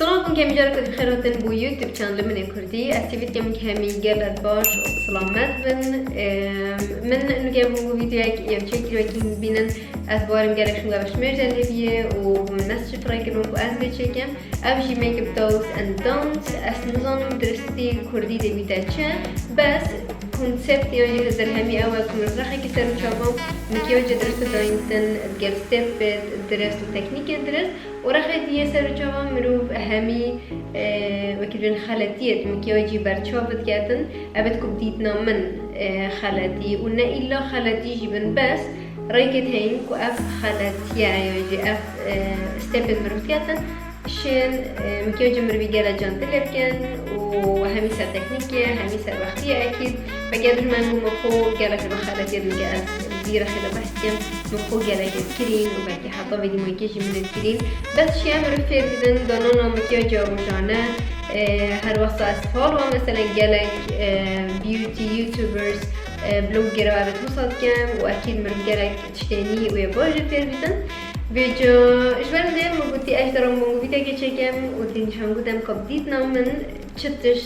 سلام كم جارك بخيراتن بو يوتيوب شانل من كردي أسيبت كم كمي قلت باش سلامت من إنه كم فيديوهك يمشي كم بينن أخبارم قالك شو قابش مرجع لبيه ومن مسج فرايكن وأز بتشكم أبشي ميك اب دوز and don'ts أسنزانم درستي كردي دبيتاتشا بس كونسبت يعني هذا همي أول كم راح يكسر شابهم مكياج درست داينتن بجيب ستيب درست وتكنيك درست وراح يسر شابهم مروف أهمي وكذا خالتيات مكياجي برشافت كاتن أبدكم ديتنا من خالتي ونا إلا خالتي جبن بس رايكت هين كو أف خالتي يعني أف ستيب مروف كاتن شين مكياج مروي جالا جان تلبكن وهمي سر تكنيكية همي سر وقتية أكيد بقدر ما نقول مخو جالا في بخالتي المجال ديرة خلا بحثيم مخو جالا كريم وباقي حطا بدي مكياج من الكريم بس شيء عمرو فيه بدن دانونا مكياج ومجانا هر وسط أسفال ومثلا جالا بيوتي يوتيوبرز بلوجر وعبت وصل كم وأكيد مرف جالا تشتاني ويباجي فيه بدن بيجو إشبار مدير مقولتي أجدر مقولتي كم وتنشان قدام قبضيتنا من شتش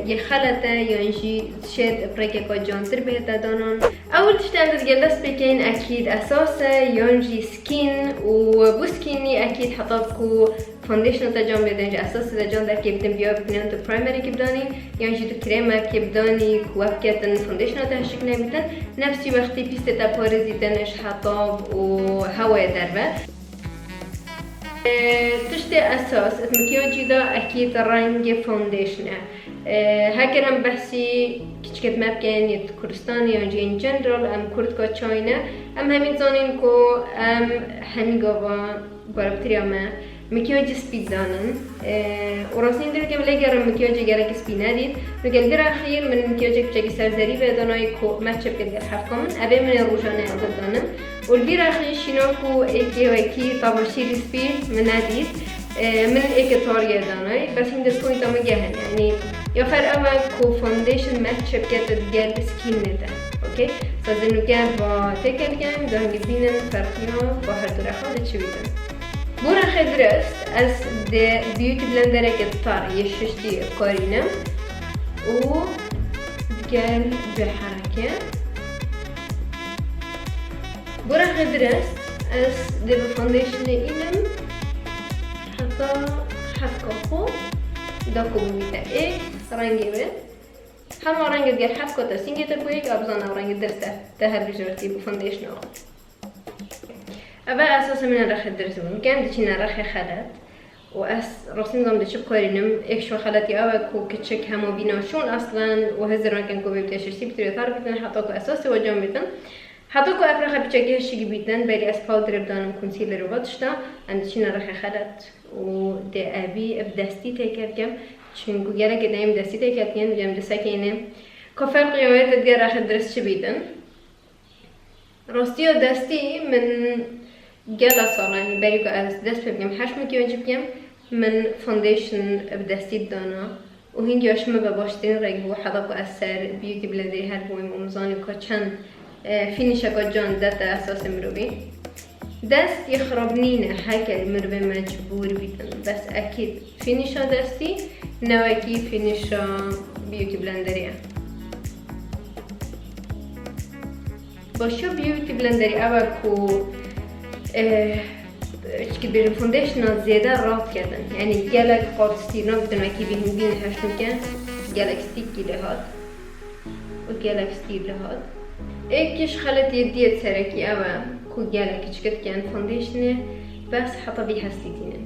يخلطة ينجي شد بريكة كجان تربية دانون أول تشتغل تجلس بكين أكيد أساسه ينجي سكين وبسكيني أكيد حطابكو فانديشن تجان بدنج أساس تجان در كيبدن بيا بتنين تو برايمري كيبداني ينجي تو كريمة كيبداني كوابكتن فانديشن تهشك نبتن نفسي وقتي بيست تبارزي دنش حطاب وهواء دربه تشتي أساس المكياجي دا أكيد رنگ فاونديشنه هكذا بحثي كتشكت مابكين يت كردستان يعني in general أم كرد كا چاينة أم همين زانين كو أم همي قابا باربتريا ما مكياج سبيد دانن وراسين دل كم لقى مكياج جالك سبيد ناديد نقول در أخير من مكياج بتجي سرزري بداناي كو ما تشبك جال حفكم أبي من الروجانة أضدانم والبير أخير شناكو إيكي وإيكي طبعا شيء سبيد من ناديد من إيكي طارية داناي بس هند البوينت أما جهن يعني يخر أول كو فاونديشن ما تشبكت جال سكين نتا أوكي فإنه كان بتكل كان ده جبينا فرقنا بحر درخان تشويتن بورا خدرست از ده بیوتی بلندره که تار یششتی کارینم و گل به حرکت بورا خدرست از ده بفاندیشن اینم حتی حفکا خوب دا کبویتا ای رنگی بید همه رنگ دیگر حفکا تا سینگی تا کویک ابزان او رنگ درسته ده هر بجورتی بفاندیشن آخد أبا أساسا من الرخ الدرسون كان دشينا رخ خلات وأس راسين ضم دشب كارينم إكشوا خلاتي أبا كو كتشك همو بينا شون أصلا وهزران كان كو بيبتاش سيبتري ثار بيتن حطاكو أساسي وجام بيتن حطاكو أفرخ بتشكي هالشي بيتن بالي أس باودر بدانم كونسيلر وباتشتا عند دشينا رخ خلات ودي أبي بدستي تيكر كم شنكو جرا قدام دستي تيكر كم جام دساكينه كفرق يوميت تدير رخ الدرس شبيتن راستي دستي من جالس يعني بريكو از دست بگم هشت مکیاج بگم من فانديشن بدستی دانا و هنگی اشم به باشترین رنگ و حداقو اثر بیوتی بلندری هر بویم امزانی که چند فینیشه که جان دست اساس مروی دست يخرب نينا هكا مروي مجبور بيتن بس اكيد فينيشا دستي نواكي فينيشا بيوتي بلندريه باشو بيوتي بلندري اول كو چی بیرون فاندیشن زیاده رات کردن یعنی گلک قارت ستیرنا بدن وکی بین هشتم کن گلک ستیکی لهاد و گلک ستیر لهاد ایکش خلط یدیت سرکی اوه کو گلک چکت کن فاندیشنه بس حتا بی هستیتینن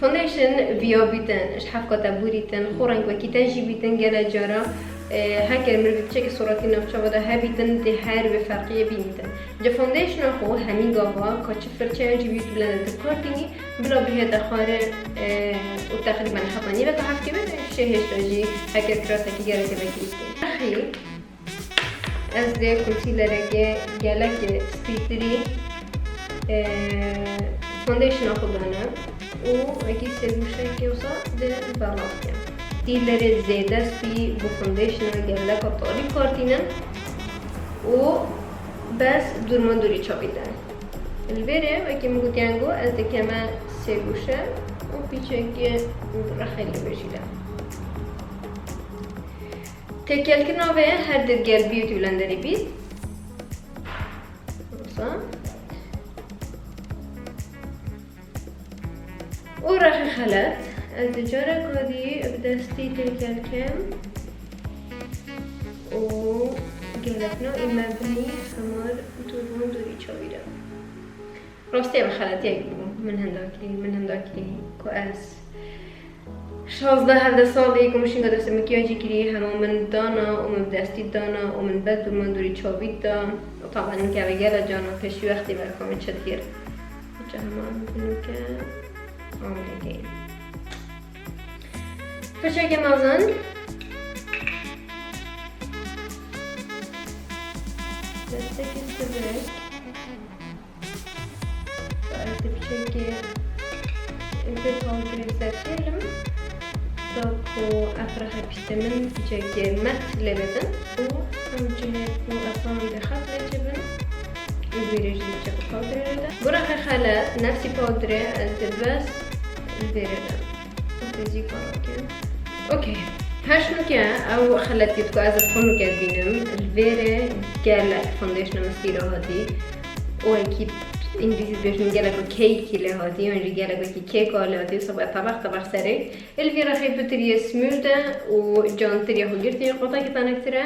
فاندیشن ویا بیتن اش حفقا تبوریتن خورنگ وکی تنجی بیتن گلک جارا هكذا من بتشيك صورتي نفسها وده هابيتن تهار بفرقية بينتن جا فاونديشن هو همي قابا كاتشفر تشارج بيوت بلند تكارتيني بلا بها تخارة وتقريبا حطاني لك حفكي بدا الشيء هشتاجي هكذا كراسة كي جارة بكريسكي أخي أزدي كونسيلر جالك سبيتري فاونديشن أخذنا وأكيد سيروشة كيوصا ده بالغاطية تيلر زيادة في بفانديشن جالك طاري كارتينا و بس دورمان دوری چاپیدن البره و که میگوتیانگو از دکمه سه گوشه و پیچه رخیلی بشیدم تکل کنه هر در گل بیوتی بلندری بید و رخ خلط از جاره کادی بدستی تکل کم و گلفنا این مبنی همار دورون دوری چاویدم راستی هم خلط یک بود من هنداکلی که از 16-17 سالی که مشین دست مکیاجی کری همه من دانا و من دستی دانا و من بد دورمان دوری چاوید دا و طبعا این که گل جانا پیشی وقتی برکامه چد گیر جا همه بینو که آمده گیم پشه که مازن دسته که سبک باید پشه که بطال گریزت شیلم داکو افرخ پیشته من پشه که مت لبدن و همچنین و اصلا بخط لجبن و بیرجی چه پادره ده برخ خلط نفسی پادره از بس البيرة وتزي كراكن اوكي هاشنو كان او خلتي تكو از تكونو كاتبينم البيرة قالك فونديشن مسيرة هادي او اكيد انجليزي بيشن قالك كيكي لهادي يعني قالك كيكو لهادي صبع طبخ سري البيرة خيب بطريقة سمودة وجان طريقة هجرتي قطع كتانا كتيرا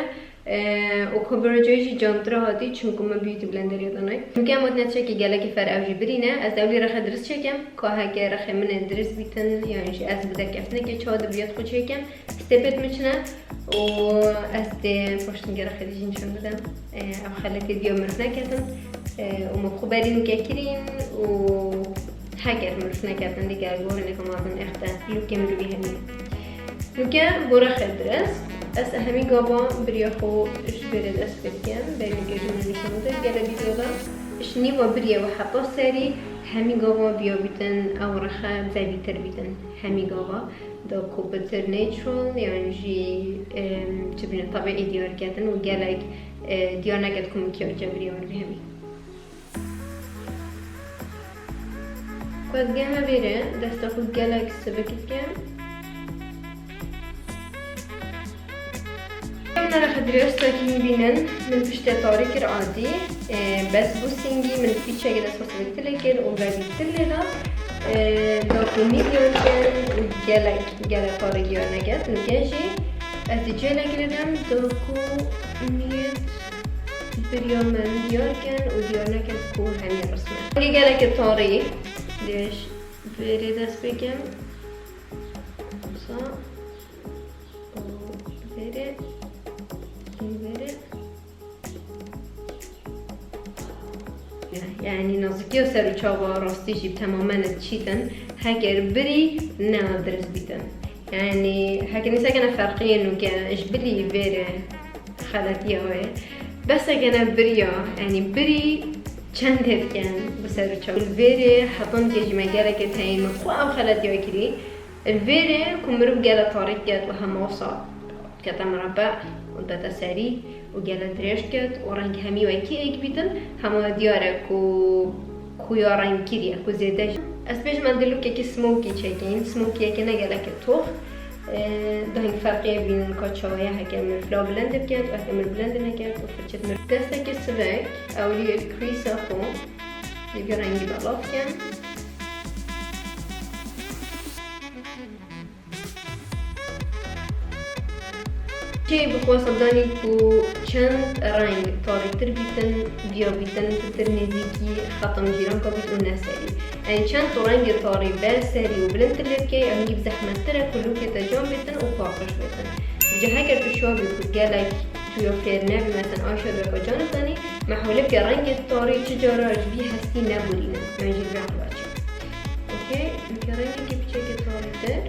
وكبرجوجي جانترا هادي چونكو ما بيوتي بلندر يداناي ممكن مود نتشه كي گلكي فر اوجي برينه از دولي رخ درس چكم که هكا رخ من درس بيتن يعني از بدا كفتنه كي چاد بيات خود چكم ستيبت مچنه و از ده پشتن گرخ ديجين شون بدم او خلتي ديو مرفنا كتن و مخبرين كاكرين و هكا مرفنا كتن ديگه گورنه كمازن اختا لوكي مروي همي لوكي برخ درس از همی گابا بریا خو اش برد از بکن بریم گریم نشانده گله بیدولا اش نیوا بریا و حتی سری همی گابا بیا بیتن او رخا زبیتر بیتن همی گابا دا کوبتر نیچرال یعنی جی چبین طبیعی دیار کردن و گلک دیار نکرد کم کیا جبری آن بهمی قد گه بیره دستا خود گلک سبکت کن أنا راح أدرس كي بينن من فشت طارق عادي بس بوسينجي من فيتشا كده صوت بتلكن وبعدين تللا دوكو مليون كان جالك طارق يانا جات نجاشي أتجينا كده دوكو ميت بريوم من ديار كان وديارنا كان تكون هني رسمة جالك طارق ليش بريد أسبيكم صح بريد يعني نازكي وسر چاوا راستيشي تماما تشيتن هكر بري نادرس بيتن يعني هكر نسا كان فرقية انو كان اش بري فيري خلاتي هاي بس كان بريا يعني بري چند هف كان بسر چاوا الفيري حطن كيجي مجالك تاين مطوع او خلاتي هاي كري الفيري كمرو بجالة طارقات وهموصا كتا مربع وداتا ساري وجالا دريشكت ورنج همي وكي ايك بيتن هما ديارك وكويا رنج كيريا كو زيداش اسبيش من دلو كي سموكي تشيكين سموكي كنا جالا كتوخ ده فرقية بين الكاتشاوية هكا من فلا بلند بكات وهكا من بلند نكات وفرشت من دستك السباك او لي الكريس اخو يبقى رنجي بلاف كان شيء بخوا صدقني كو چند رنگ طارق تر بیتن بیا بیتن تر نزدیکی ختم جیران که بیتون نسری يعني چند تو رنگ طارق بل سری و بلند تر که يعني بزحمت تره کلو که تجام بیتن و پاکش بیتن بجا هکر تو شو بیتون گلک توی فیر نبی مثلا آشاد و جانب دانی محوله که رنگ طارق چجارا رجبی هستی نبورینه منجی بیعقل باچه اوکی که رنگی که پیچه که طارق تر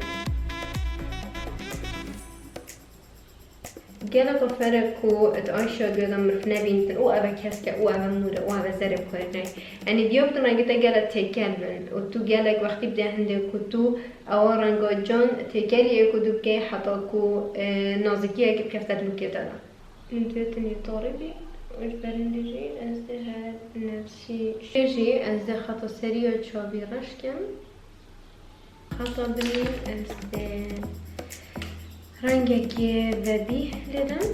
جالك فرق وتعيشوا جدا مرفنا بينتن أو أبا كاسكا أو أبا مورا أو أبا زرب كورناي يعني ديوبتن رنجتا جالت تيكالبن وتو جالك وقت بدا هندي كتو أو رنجا جان تيكالي أكو دوكي حتى كو نازكية كيف كفتر لوكيتا ندوتني طاربي وش برندجي أزدها نفسي شجي أزده خطا سريع تشابي رشكم خطا بني است رنگك ذبي لدم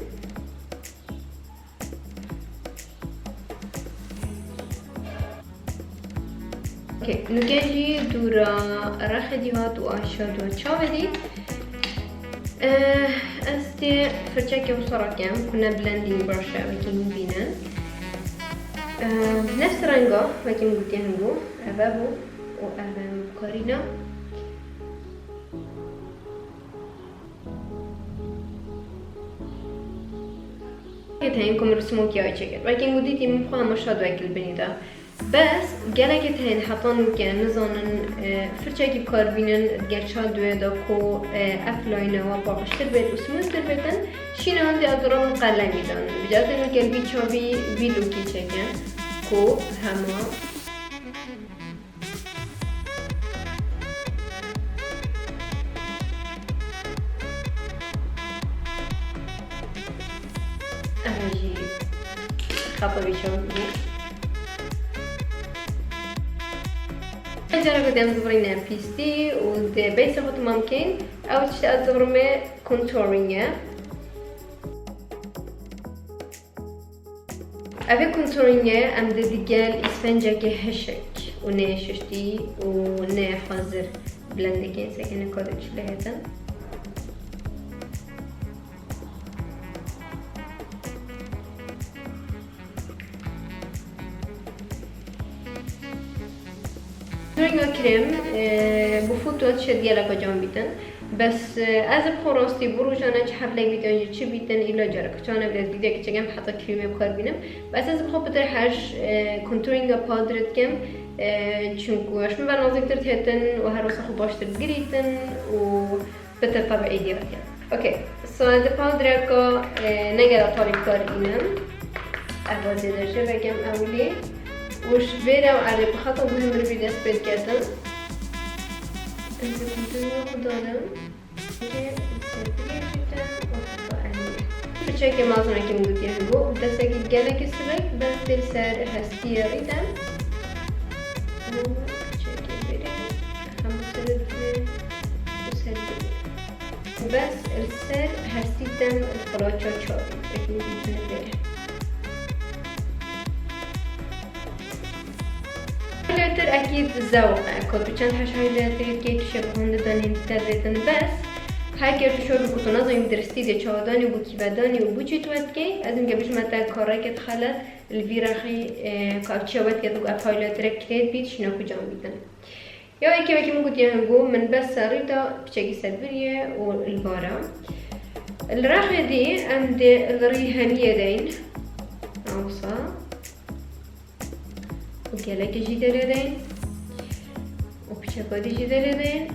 اوكي نجي دورا رخدي هات واشاد وشابدي استي فرشاكي وصراكم كنا بلندين برشا وكين بينا نفس رنگا وكين قلتينو أبابو وأبام كارينا هينكم رسموك يا شكل لكن وديتي مخا مشهد وكل بنيدا بس جالك هين حطانو كان نظن فرشاكي بكاربينن جالشاد ويدا كو أفلاينا وباقشتر بيت وسموستر بيتن شينا عندي أضرار قلمي دان بجد إنه قلبي تشابي بيلوكي شكل كو هما أجي خطوة بيشوفني جرى قدام زبرينا بيستي ودي بيس خط ممكن أو تشتغل زبرمي كونتورينيا أبي كونتورينيا أم ديجال إسفنجا كهشك وناششتي ونحذر بلندكين سكن كودش لهذا رنگا کرم بفوتوات شدیه لکا جان بیتن بس از بخوراستی برو جانه چه حفله بیتن چه بیتن ایلا جارک چانه بلد بیده که چگم حتی کریمه بکار بینم بس از بخور بتر هرش کنتورینگا پادرت کم چونکو اشمه بر نازکتر تهتن و هر روز خوب باشتر بگیریتن و بتر طبعی دیگه کم اوکی سو از پادرکا نگره طالب کار اینم احوازی درجه بگم اولی وش فيرا وعلى بخطة مهم ربي دست كذا انت كنتوني خدانا بشكل ما أظن كم قلت يهبو بس أكيد جالك السبك بس تلسار هستير إذا بشكل فيرا خمسة لفير وسهل بس السر هستيتم الخلاصة شوي أكيد بيتنا فيرا هايلايتر أكيد ذوقه كنت بچند هاش هايلايتر که شبهون دانین تدریدن بس هر کی فشار بکن نازم درستی ده چهادانی و کیبدانی و بچی توات کی از این قبلش متى کارای که خلت الویراخی کارچیابت که تو اف هايلايتر کرد بید شنا کجام بیدن یا اینکه وقتی من گفتیم گو من بس سریتا بچگی سدبریه و البارا الراخی دی عند الریحانیه دین اوصا وكالك جدارين وبشكل جدارين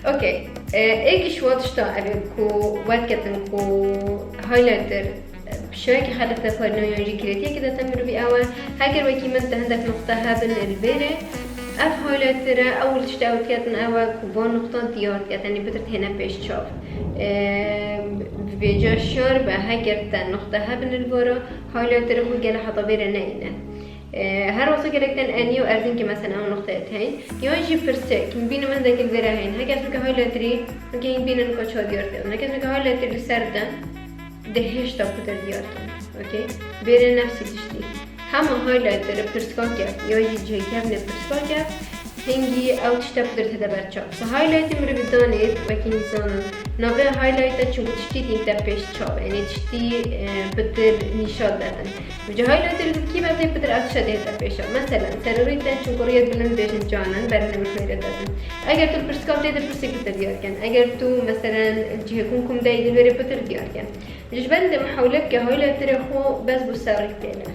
اوكي ايش واتشتا ابيكو واتكتن كو هايلايتر بشكل خلت فرنا يجي كريتي كده تمر باول هاكر وكي من عندك نقطه هابن البيري اف هايلايتر اول تشتاو كاتن اول كوبون نقطه ديار يعني بدرت هنا بيش تشوف بيجا شار بهاكر نقطه هابن البورا هايلايتر هو قال حطا بيرا ناينه هر وقت كلكتن أني وأرزين كمثلا أو نقطتين يجي فرسك بينو من ذاك الذراعين هكذا اسمك هايلايتري ممكن بينو نقطة ديارتن هكذا اسمك هايلايتري سردة دهش تبتر ديارتن أوكي بين نفسي تشتي هم هايلايتر فرسكاكا يجي جاي كابن فرسكاكا هنگی اوتش تبدر تدبر چاپ. سو هایلایت مر بدانید وکی نزانن نوع هایلایت چون تشتی تیم پیش چاپ. یعنی تشتی بدر نشاد دادن. وجه هایلایت رو کی بعدی بدر اوتش داده پیش. مثلا سروریت چون کوریت بلند بیشن جانن برنامه میخوره دادن. اگر تو پرسکاپ دیده پرسیک بدر دیار کن. اگر تو مثلا جه کم دایید بری بدر دیار کن. وجه بند محاولت که هایلایت رو خو بس بسیاری کنه.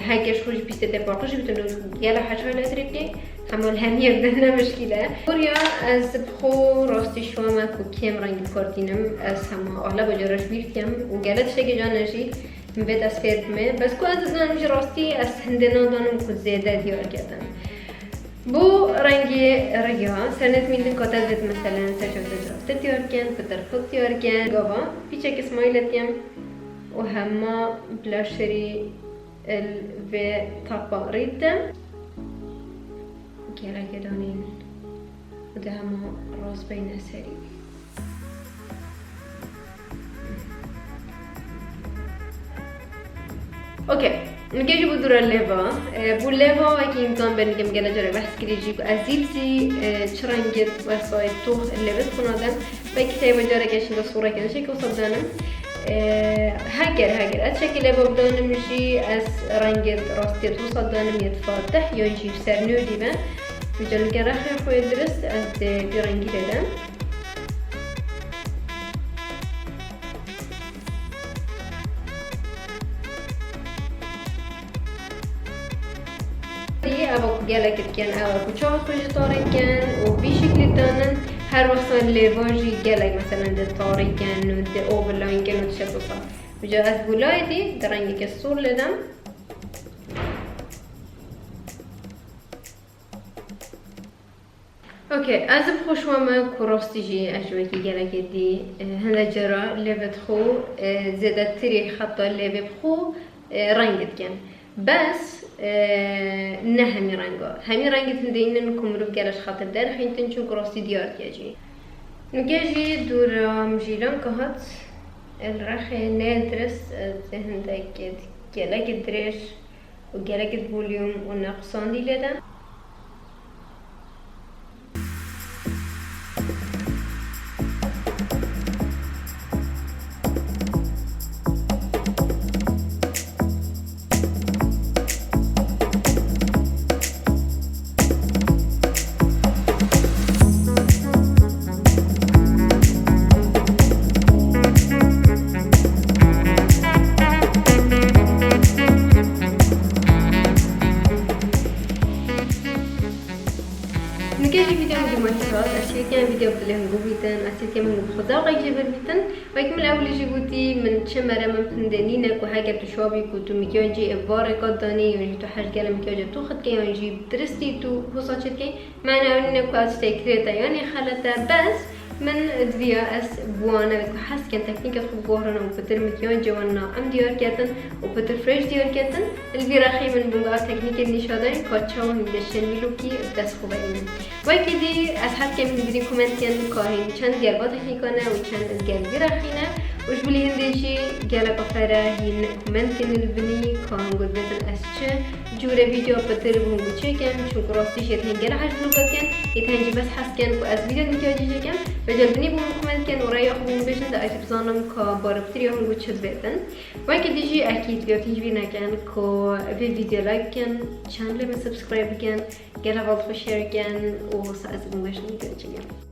هاكش خوش بيستة باقش بتنو يلا حاجة لا تريكي حمل هنية بدنا مشكلة وريا از بخو راستي شو ما كوكيم رنگ كارتينم از هما أغلب جرش بيرتيم وقالت شيء جانجي من بيت أسفير بمه بس كو از زنم راستي از هندنا دانم كو زيادة ديار كدم بو رنگی ریا سرنت میلن کاتل دید مثلا سرچوب درافت ديار كان بترفض ديار كان جوا بيشك اسمايلتيم وهما بلاشري الفي طباريتم كيرا كدانين وده هم راس بين سري. اوكي نجي بدور الليفا بوليفا وكي امكان بنجم جلا جرا بحث كده جيب ازيبسي تشرنجت وسايد توخ اللي بتكون هذا بكتي وجرا كاش الصوره كده شيء وصدنا هاجر اتشكل ليفا بدون مشي اس رنجت راستي وصدنا يتفتح يجي سرنو ديبا بجل جرا خير خوي درست از برنجي ده أبغى جالك كان أو كشوف خوش طارق كان وبشكل تانن هر وقت الليفاجي جالك مثلا ده طارق كان وده أوفرلاين كان وتشتت صار بجاز بولاي دي دراني كسور لدم اوكي از بخوشوا ما كروستيجي اجوكي جالك دي هذا جرا ليفت خو زادت تري خطا اللي بخو رنجت كان بس نه همي رنگت هندين انكم رو بگرش خاطر در خين تنشو كروستي ديار تيجي نجي دور مجيلان كهات الرخي ندرس هندك جالك دريش وجالك فوليوم ونقصان دي لدا نكاجي فيديو مجموعة أشياء كان فيديو بدلهم جوبيتن أشياء كان من خدا وغير جبرتن ويكمل أول جيبوتي من شمرة من فندانينك وحاجة بتشوابي كنتو مكيانجي إبارة قداني يعني تو حاجة كلام مكيانجي تو خد كيانجي درستي تو وصلت كي معناه إنك قاعد تكريتا يعني خلتها بس من دفيا اس بوانا بكو حس كان تكنيك خب جوهرنا وبتر مكيانجي وانا أم ديار كاتن وبتر فريش ديار كاتن الفيراخي من بنقار تكنيك النشادين كاتشاو هندشن ميلوكي دس خوبين وكدي أصحاب كم بدي كومنتين كاهين چند ديال با تكنيكانا وچند ديال فيراخينا وش بلي هندشي جالا بفرا هين كومنتين البني كان قد بيتن أسچه جورا فيديو بتر بونگو چه كم چون كراستي شيت هنگرا حاج بلوكا كان يتهنجي بس حس كان كو از فيديو مكياجي كم بجل بني بونگو كومنت كان ورأي أخوون بيشن دا أجب زانم كا باربتري هنگو چد بيتن وكدي جي أكيد بيوتيج بينا كان كو في فيديو لايك كان channel में सब्सक्राइब किया गेला बहुत शेयर किया और साथ में बशने के चाहिए